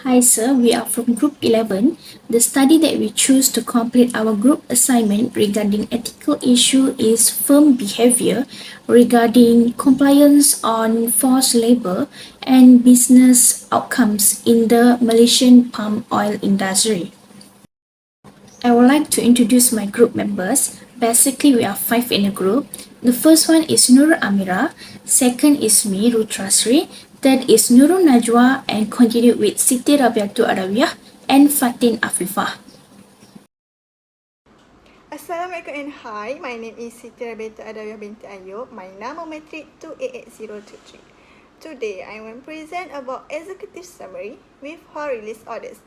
Hi sir, we are from Group 11. The study that we choose to complete our group assignment regarding ethical issue is firm behavior regarding compliance on forced labor and business outcomes in the Malaysian palm oil industry. I would like to introduce my group members. Basically, we are 5 in a group. The first one is Nur Amira, second is me, Rutrasri, third is Nurul Najwa, and continue with Siti Rabiatul Adawiyah and Fatin Afifah. Assalamualaikum and hi, my name is Siti Rabiatul Adawiyah binti Ayub, my number matric 288023. Today, I will present about executive summary with her release orders,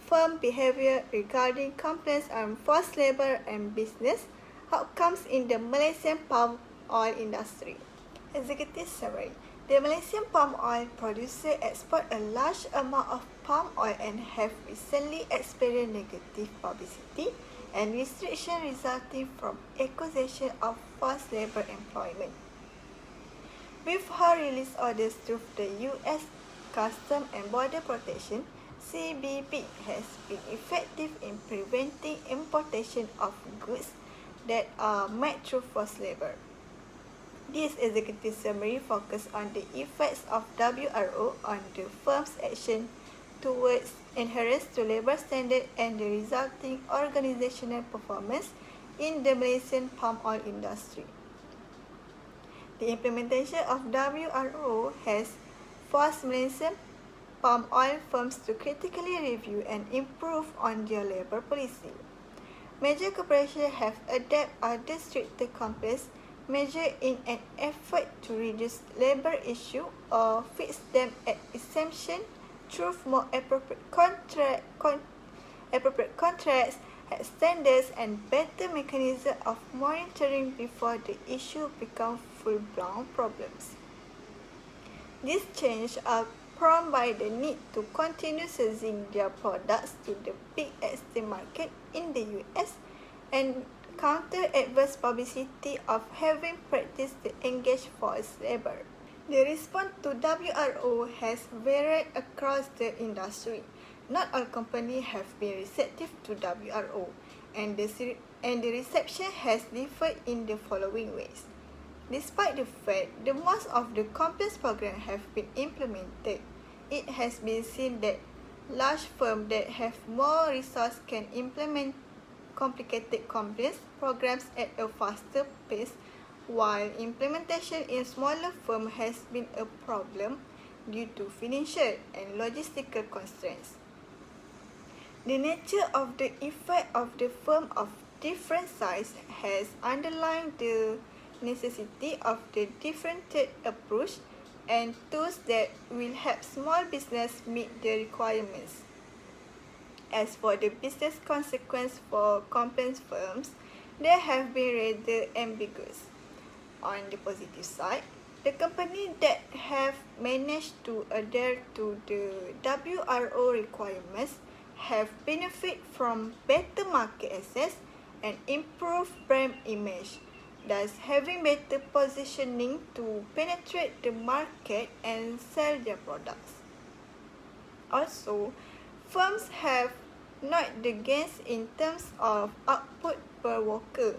firm behavior regarding complaints on forced labor and business outcomes in the Malaysian palm oil industry. Executive summary. The Malaysian palm oil producer export a large amount of palm oil and have recently experienced negative publicity and restriction resulting from accusation of forced labor employment. With her release orders to the U.S. Customs and Border Protection, CBP has been effective in preventing importation of goods that are made through forced labor. This executive summary focuses on the effects of WRO on the firm's action towards adherence to labour standards and the resulting organisational performance in the Malaysian palm oil industry. The implementation of WRO has forced Malaysian palm oil firms to critically review and improve on their labour policy. Major corporations have adopted other stricter compliance measures in an effort to reduce labour issues or fix them at exemption through more appropriate contracts, standards and better mechanisms of monitoring before the issue become full-blown problems. These changes are prompted by the need to continue selling their products to the big export market in the US and counter adverse publicity of having practiced the engaged forced labor. The response to WRO has varied across the industry. Not all companies have been receptive to WRO, and the reception has differed in the following ways. Despite the fact that most of the compliance programs have been implemented, it has been seen that large firms that have more resources can implement complicated compliance programs at a faster pace, while implementation in smaller firms has been a problem due to financial and logistical constraints. The nature of the effect of the firm of different size has underlined the necessity of the differentiated approach and tools that will help small business meet the requirements. As for the business consequence for compliance firms, they have been rather ambiguous. On the positive side, the companies that have managed to adhere to the WRO requirements have benefited from better market access and improved brand image, thus having better positioning to penetrate the market and sell their products. Also, firms have noted the gains in terms of output per worker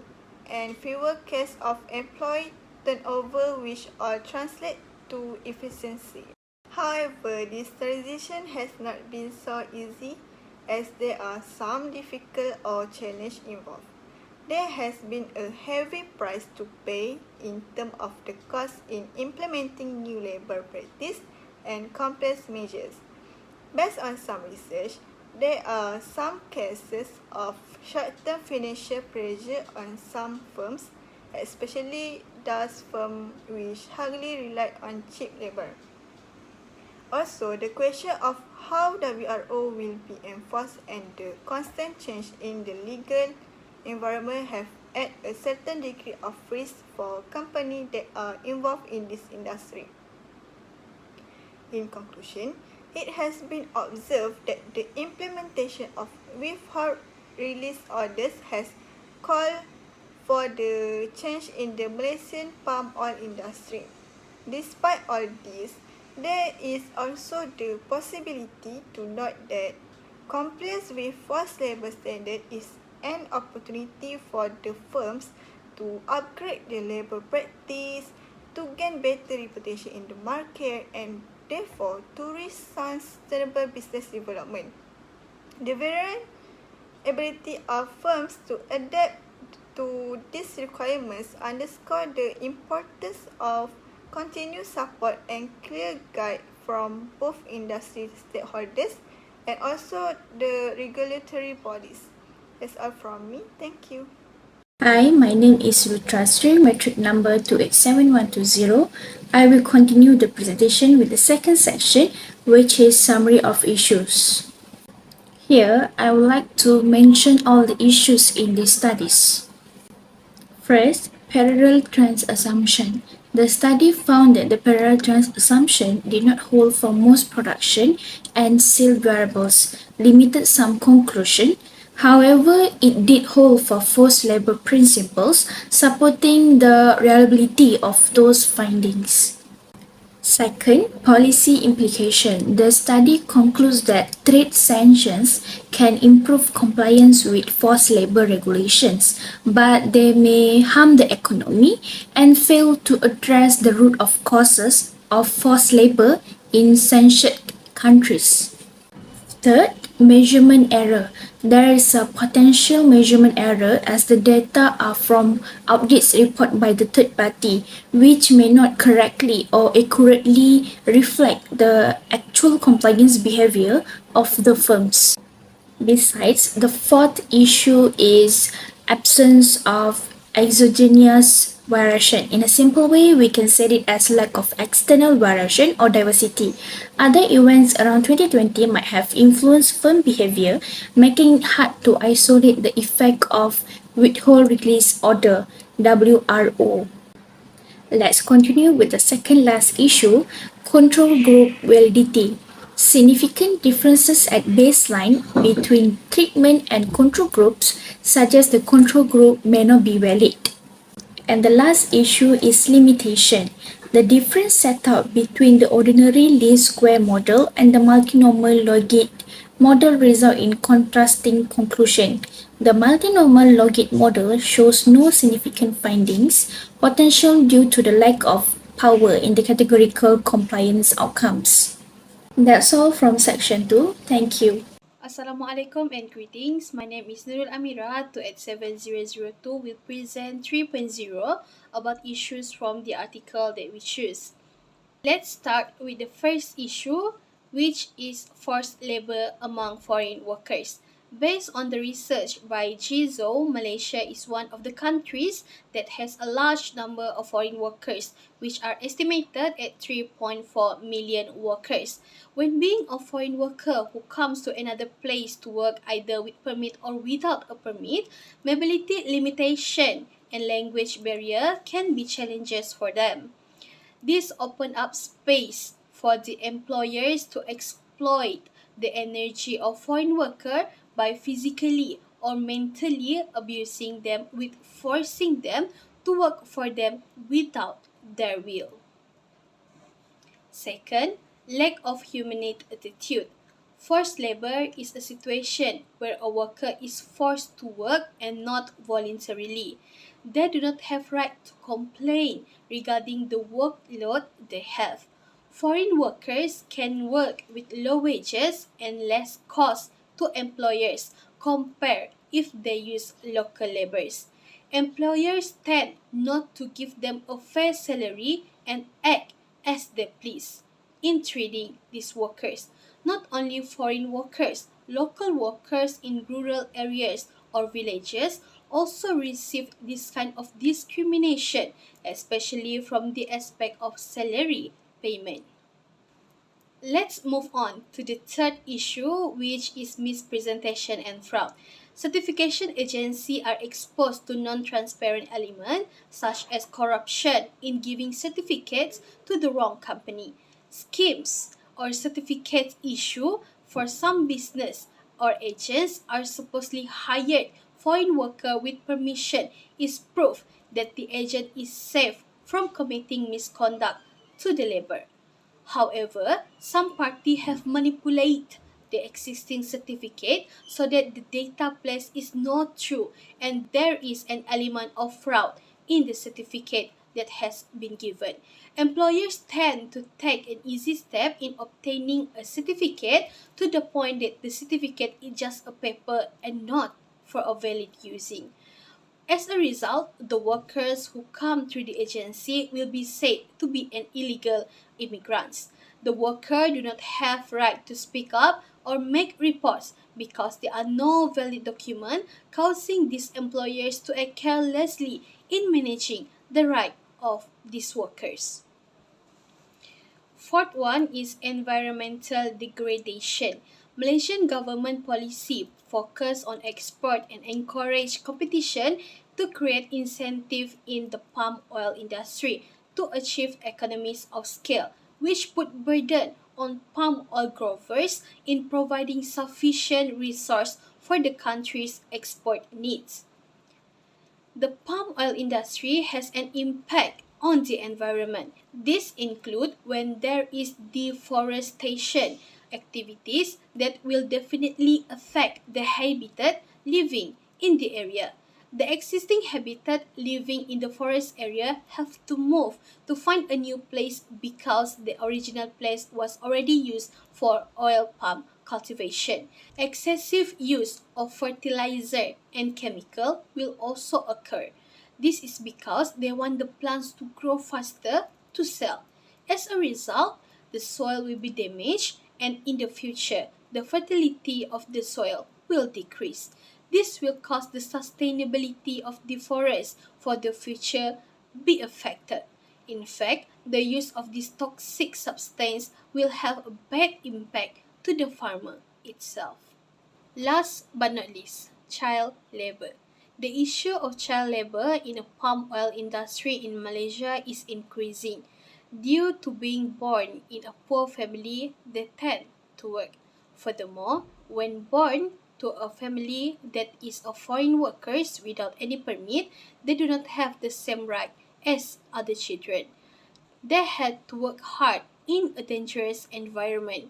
and fewer cases of employee turnover, which all translate to efficiency. However, this transition has not been so easy, as there are some difficult or challenge involved. There has been a heavy price to pay in terms of the cost in implementing new labour practice and compliance measures. Based on some research, there are some cases of short-term financial pressure on some firms, especially those firms which heavily rely on cheap labour. Also, the question of how WRO will be enforced and the constant change in the legal environment have added a certain degree of risk for companies that are involved in this industry. In conclusion, it has been observed that the implementation of with-her release orders has called for the change in the Malaysian palm oil industry. Despite all this, There is also the possibility to note that compliance with forced labour standard is an opportunity for the firms to upgrade their labour practice, to gain better reputation in the market, and therefore to reach sustainable business development. The variant ability of firms to adapt to these requirements underscore the importance of continued support and clear guide from both industry stakeholders and also the regulatory bodies. That's all from me. Thank you. Hi, my name is Rutrasri, metric number 287120. I will continue the presentation with the second section, which is summary of issues. Here, I would like to mention all the issues in these studies. First, parallel trans assumption. The study found that the parallel trans assumption did not hold for most production and sale variables, limited some conclusion. However, it did hold for forced labor principles, supporting the reliability of those findings. Second, policy implication. The study concludes that trade sanctions can improve compliance with forced labor regulations, but they may harm the economy and fail to address the root of causes of forced labor in sanctioned countries. Third, measurement error. There is a potential measurement error as the data are from audits reported by the third party, which may not correctly or accurately reflect the actual compliance behavior of the firms. Besides, the fourth issue is absence of exogenous variation. In a simple way, we can say it as lack of external variation or diversity. Other events around 2020 might have influenced firm behavior, making it hard to isolate the effect of withhold release order (WRO). Let's continue with the second last issue, control group validity. Significant differences at baseline between treatment and control groups suggest the control group may not be valid. And the last issue is limitation. The difference set out between the ordinary least square model and the multinormal logit model result in contrasting conclusion. The multinormal logit model shows no significant findings, potential due to the lack of power in the categorical compliance outcomes. That's all from section 2. Thank you. Assalamualaikum and greetings. My name is Nurul Amira. 287002 will present 3.0 about issues from the article that we choose. Let's start with the first issue, which is forced labor among foreign workers. Based on the research by GIZO, Malaysia is one of the countries that has a large number of foreign workers, which are estimated at 3.4 million workers. When being a foreign worker who comes to another place to work either with permit or without a permit, mobility limitation and language barrier can be challenges for them. This opened up space for the employers to exploit the energy of foreign workers by physically or mentally abusing them with forcing them to work for them without their will. Second, lack of humane attitude. Forced labor is a situation where a worker is forced to work and not voluntarily. They do not have right to complain regarding the workload they have. Foreign workers can work with low wages and less cost to employers compared if they use local laborers. Employers tend not to give them a fair salary and act as they please in treating these workers. Not only foreign workers, local workers in rural areas or villages also receive this kind of discrimination, especially from the aspect of salary payment. Let's move on to the third issue, which is mispresentation and fraud. Certification agencies are exposed to non-transparent elements such as corruption in giving certificates to the wrong company. Schemes or certificates issued for some business or agents are supposedly hired foreign worker with permission is proof that the agent is safe from committing misconduct to the labor. However, some parties have manipulated the existing certificate so that the data placed is not true and there is an element of fraud in the certificate that has been given. Employers tend to take an easy step in obtaining a certificate to the point that the certificate is just a paper and not for a valid using. As a result, the workers who come through the agency will be said to be an illegal immigrants. The worker do not have right to speak up or make reports because there are no valid document, causing these employers to act carelessly in managing the right of these workers. Fourth one is environmental degradation. Malaysian government policy focus on export and encourage competition to create incentive in the palm oil industry to achieve economies of scale, which put burden on palm oil growers in providing sufficient resource for the country's export needs. The palm oil industry has an impact on the environment. This includes when there is deforestation activities that will definitely affect the habitat living in the area. The existing habitat living in the forest area have to move to find a new place because the original place was already used for oil palm cultivation. Excessive use of fertilizer and chemical will also occur. This is because they want the plants to grow faster to sell. As a result, the soil will be damaged and in the future, the fertility of the soil will decrease. This will cause the sustainability of the forest for the future be affected. In fact, the use of this toxic substance will have a bad impact to the farmer itself. Last but not least, child labor. The issue of child labor in the palm oil industry in Malaysia is increasing. Due to being born in a poor family, they tend to work. Furthermore, when born to a family that is of foreign workers without any permit, they do not have the same right as other children. They had to work hard in a dangerous environment.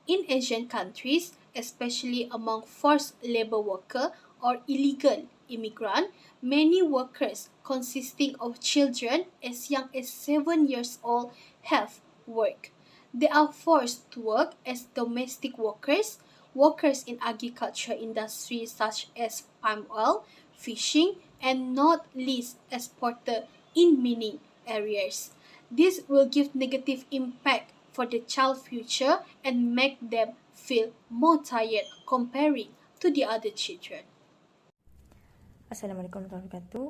In Asian countries, especially among forced labor worker or illegal immigrant, many workers consisting of children as young as 7 years old have work. They are forced to work as domestic workers, workers in agriculture industries such as palm oil, fishing, and not least as porter in mining areas. This will give negative impact for the child future and make them feel more tired comparing to the other children. Assalamualaikum warahmatullahi wabarakatuh.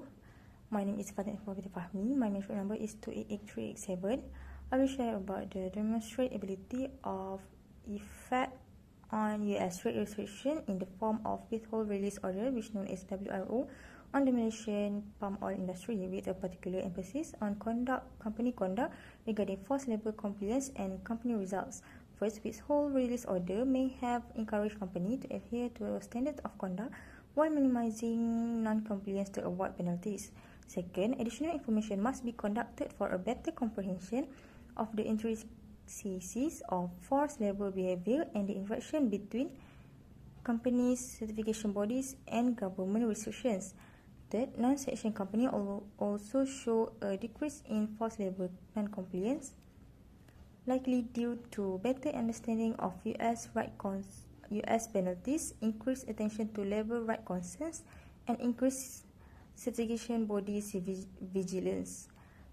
My name is Fatin Fahmi. My mention number is 288387. I will share about the demonstrability of effect on US trade restriction in the form of withhold release order, which known as WRO, on the Malaysian palm oil industry, with a particular emphasis on company conduct regarding forced labor compliance and company results. First, withhold release order may have encouraged company to adhere to a standard of conduct while minimizing non-compliance to avoid penalties. Second, additional information must be conducted for a better comprehension of the intricacies of forced labor behavior and the interaction between companies, certification bodies, and government restrictions. Third, non-section company also show a decrease in forced labor non-compliance, likely due to better understanding of US penalties, increased attention to labor right concerns, and increased certification bodies vigilance.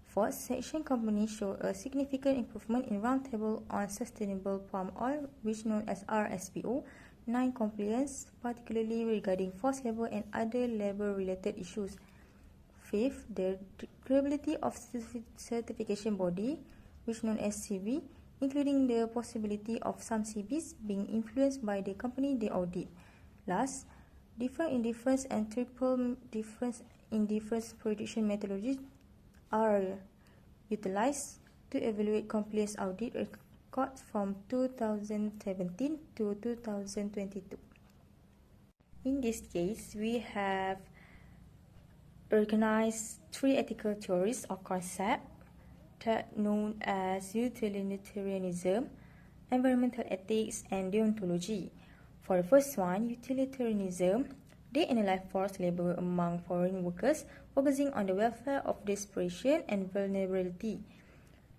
Fourth, section companies show a significant improvement in Roundtable on Sustainable Palm Oil, which known as RSPO, 9 compliance, particularly regarding forced labor and other labor-related issues. Fifth, the credibility of certification body, which known as CV, including the possibility of some CVs being influenced by the company they audit. Last, different indifference and triple difference indifference prediction methodologies are utilized to evaluate compliance audit records from 2017 to 2022. In this case, we have organized 3 ethical theories or concepts that known as utilitarianism, environmental ethics, and deontology. For the first one, utilitarianism, they analyze forced labor among foreign workers, focusing on the welfare of desperation and vulnerability.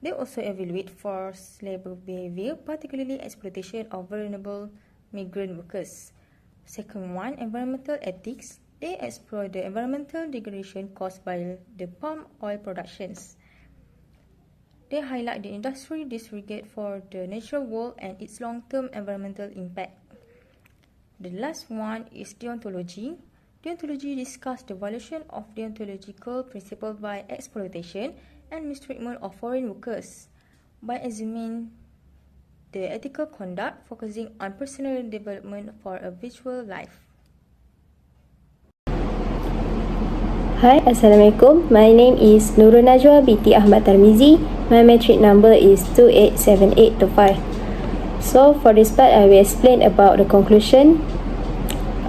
They also evaluate forced labor behavior, particularly exploitation of vulnerable migrant workers. Second one, environmental ethics. They explore the environmental degradation caused by the palm oil productions. They highlight the industry disregard for the natural world and its long-term environmental impact. The last one is deontology. Deontology discusses the violation of deontological principles by exploitation and mistreatment of foreign workers by examining the ethical conduct focusing on personal development for a virtual life. Hi, Assalamualaikum. My name is Nurul Najwa binti Ahmad Tarmizi. My metric number is 287825. So for this part, I will explain about the conclusion.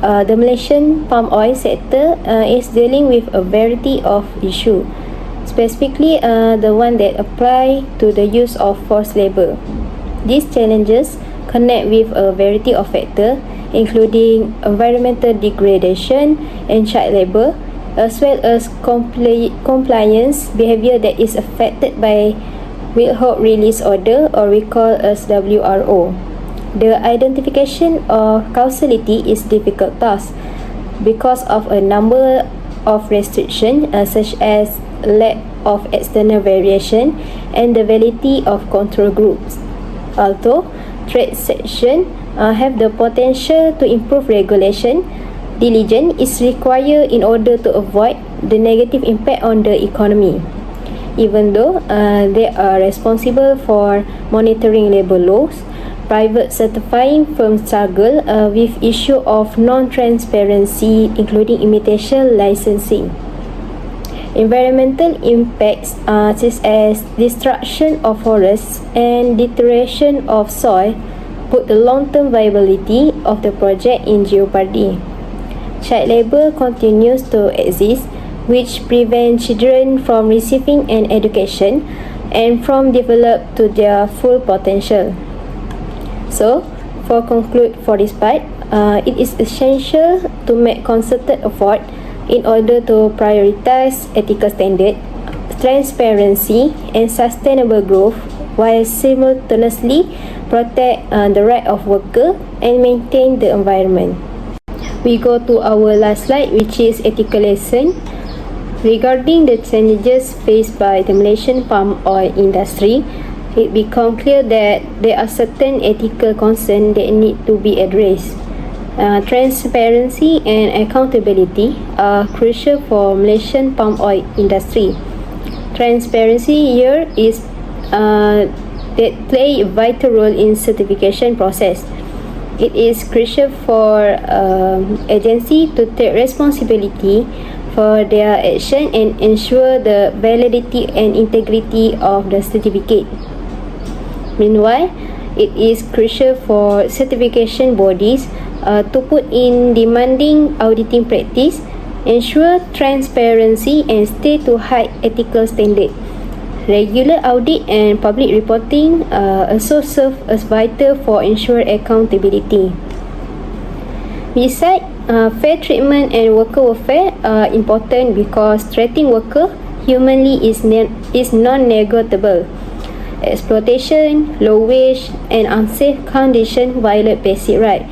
The Malaysian palm oil sector is dealing with a variety of issues, specifically the one that apply to the use of forced labor. These challenges connect with a variety of factors, including environmental degradation and child labor, as well as compliance behavior that is affected by withhold release order, or we call as WRO. The identification of causality is difficult task because of a number of restrictions such as lack of external variation and the validity of control groups. Although trade sections have the potential to improve regulation, diligence is required in order to avoid the negative impact on the economy. Even though they are responsible for monitoring labor laws, private certifying firms struggle with issue of non-transparency, including imitation licensing. Environmental impacts such as destruction of forests and deterioration of soil put the long-term viability of the project in jeopardy. Child labor continues to exist, which prevents children from receiving an education and from develop to their full potential. So, for conclude for this part, it is essential to make concerted effort in order to prioritize ethical standard, transparency, and sustainable growth, while simultaneously protect the right of worker and maintain the environment. We go to our last slide, which is ethical lesson. Regarding the challenges faced by the Malaysian palm oil industry, it becomes clear that there are certain ethical concerns that need to be addressed. Transparency and accountability are crucial for Malaysian palm oil industry. Transparency here is that play a vital role in certification process. It is crucial for agency to take responsibility for their action and ensure the validity and integrity of the certificate. Meanwhile, it is crucial for certification bodies to put in demanding auditing practice, ensure transparency, and stay to high ethical standard. Regular audit and public reporting also serve as vital for ensure accountability. Besides, fair treatment and worker welfare are important because treating worker humanly is non-negotiable. Exploitation, low wage, and unsafe conditions violate basic rights.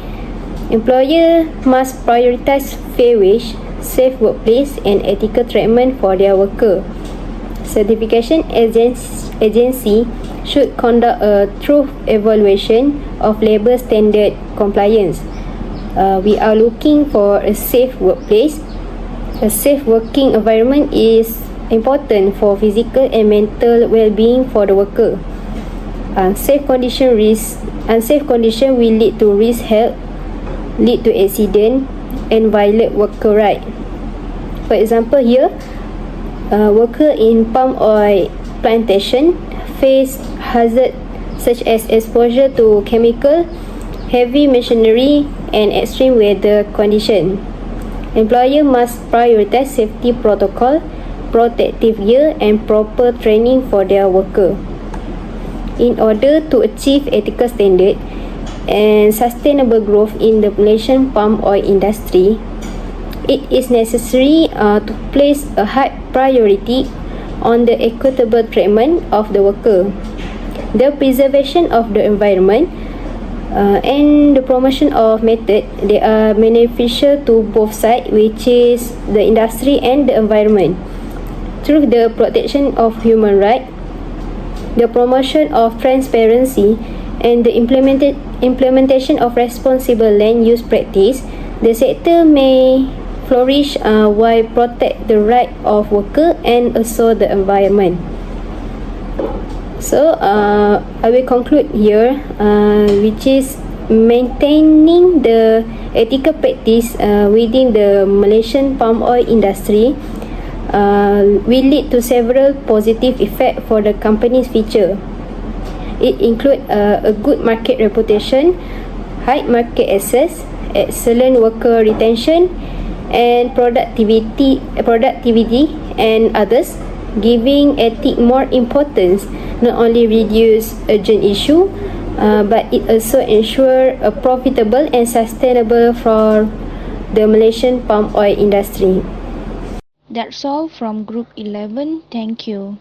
Employer must prioritize fair wage, safe workplace, and ethical treatment for their worker. Certification agency should conduct a true evaluation of labor standard compliance. We are looking for a safe workplace. A safe working environment is important for physical and mental well-being for the worker. Unsafe condition will lead to risk health, lead to accident, and violate worker right. For example, here, worker in palm oil plantation face hazard such as exposure to chemical, heavy machinery, and extreme weather condition. Employer must prioritize safety protocol, protective gear and proper training for their worker. In order to achieve ethical standard and sustainable growth in the Malaysian palm oil industry, it is necessary to place a high priority on the equitable treatment of the worker, the preservation of the environment, and the promotion of method that are beneficial to both sides, which is the industry and the environment, through the protection of human rights, the promotion of transparency, and the implementation of responsible land use practice. The sector may flourish while protect the right of worker and also the environment. So I will conclude here, which is maintaining the ethical practice within the Malaysian palm oil industry will lead to several positive effects for the company's future. It includes a good market reputation, high market access, excellent worker retention, and productivity and others, giving ethics more importance, not only reduce urgent issue, but it also ensure a profitable and sustainable for the Malaysian palm oil industry. That's all from Group 11. Thank you.